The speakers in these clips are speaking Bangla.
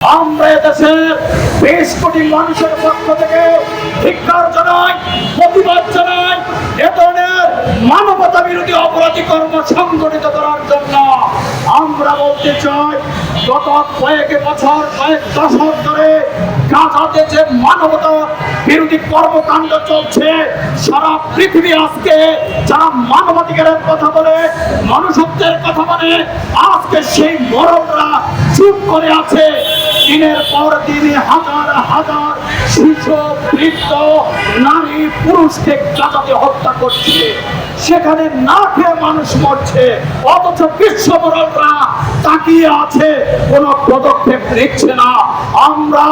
আমরা এদেশের 20 কোটি মানুষের পক্ষ থেকে ধিক্কার জানাই, প্রতিবাদ জানাই এ ধরনের মানবতা বিরোধী অপরাধী কর্ম সংগঠিত করার জন্য। আমরা বলতে চাই, গত কয়েক বছর কয়েক দশক ধরে গাজাতে যে মানবতা বিরোধী কর্মকাণ্ড চলছে, সারা পৃথিবী আজকে যারা মানবাধিকারের কথা বলে, মানুষত্বের কথা বলে, আজকে সেই মরণরা চুপ করে আছে। দিনের পর দিন হাজার হাজার শিশু, বৃদ্ধ, নারী, পুরুষকে গাজাতে হত্যা করছে, সেখানে না খেয়ে মানুষ মরছে, অথচ বিশ্ববরণরা তাকিয়ে আছে, কোন পদক্ষেপ নিচ্ছে না। আমরা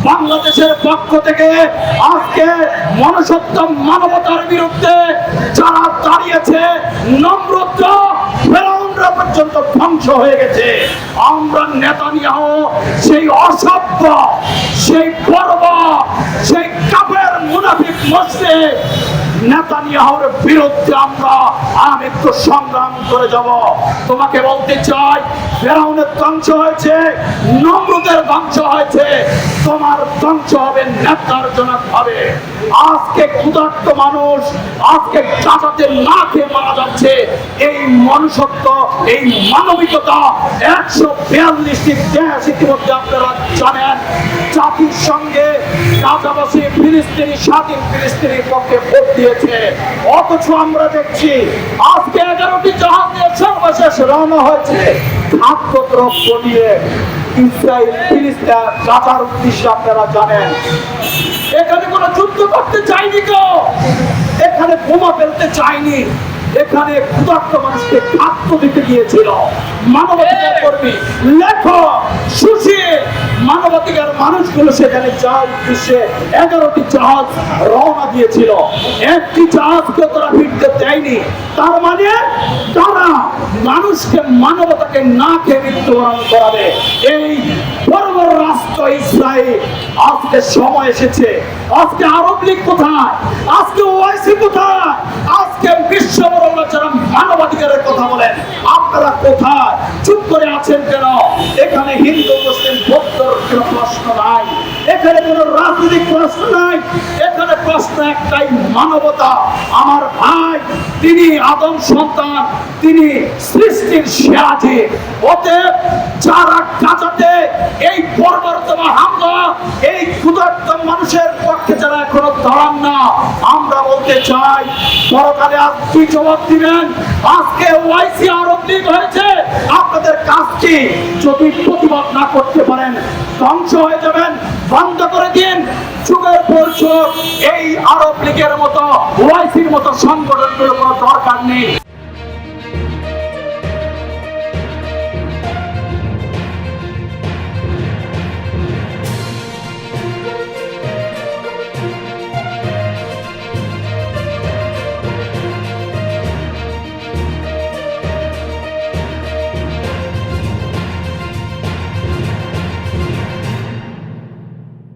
বাংলাদেশের পক্ষ থেকে আজকে মনুষ্যত্ব মানবতার বিরুদ্ধে যারা দাঁড়িয়েছে, নম্রত ফেরাউনরা পর্যন্ত ধ্বংস হয়ে গেছে। আমরা নেতানিয়াহু সেই অসভ্য, সেই বর্বর, সেই কাফের মুনাফিক মুশরিক নেতানিয়াহুর বিরুদ্ধে আমরা আমৃত্যু সংগ্রাম করে যাব। তোমাকে বলতে চাই, ফেরাউনের ধ্বংস হয়েছে, নমরুদের ধ্বংস হয়েছে, তোমার ধ্বংস হবে নেতারজনক ভাবে। আজকে ক্ষুধার্ত মানুষ আজকে গাজাতে না খেয়ে মারা যাচ্ছে। এই মনুষ্যত্ব, এই মানবিকতা 142টি দেশ ইতিমধ্যে আপনারা জানেন জাতির সঙ্গে গাজাবাসী ফিলিস্তিনি, স্বাধীন ফিলিস্তিনির পক্ষে ভোট দিয়েছে। অথচ আমরা দেখছি আজকে 11টি জাহাজ নিয়ে সর্বশেষ রওনা হয়েছে খাদ্যদ্রব্য নিয়ে ইসরায়েল, ফিলিস্তিন, গাজার উদ্দেশ্যে। আপনারা জানেন এখানে কোনো যুদ্ধ করতে চাইনি কেউ, এখানে বোমা ফেলতে চাইনি, এখানে ক্ষুধার্ত মানুষকে খাদ্য দিতে গিয়েছিল মানবাধিকার কর্মী, লেখক, সুশীল মানবাধিকার মানুষগুলো সেখানে যাওয়ার উদ্দেশ্যে 11টি জাহাজ রওনা দিয়েছিল। একটি জাহাজকে তারা ফিরতে দেয়নি। তার মানে তারা মানুষকে, মানবতাকে না খেয়ে মৃত্যুবরণ করাবে। এই বড় বড় রাষ্ট্র ইসরায়েল, আজকে সময় এসেছে। আজকে আরব লীগ কোথায়? আজকে ওআইসি কোথায়? আজকে বিশ্ববরণরা যারা মানবাধিকারের কথা বলেন, আপনারা কোথায়? চুপ করে আছেন কেন? এখানে হিন্দু মুসলিম বৌদ্ধর কোনো প্রশ্ন নাই, এখানে কোনো রাজনৈতিক প্রশ্ন নাই, এখানে প্রশ্ন একটাই, মানবতা। আমার ভাই, তিনি আদম সন্তান, তিনি সৃষ্টির সেরা জীব। অতএব যারা গাজাতে এই বর্বরতম হামলা, এই ক্ষুধার্ত মানুষের পক্ষে যারা এখনো দাঁড়ান না, আমরা বলতে চাই পরকালে আজ কি জবাব দিবেন? আজকে ওআইসি আরব লীগ হয়েছে, আপনাদের কাজ কি? যদি প্রতিবাদ না করতে পারেন ধ্বংস হয়ে যাবেন, বন্ধ করে দিন। যুগের পর যুগ এই আরব লীগের মতো, ওআইসির মতো সংগঠনগুলোর কোনো দরকার নেই।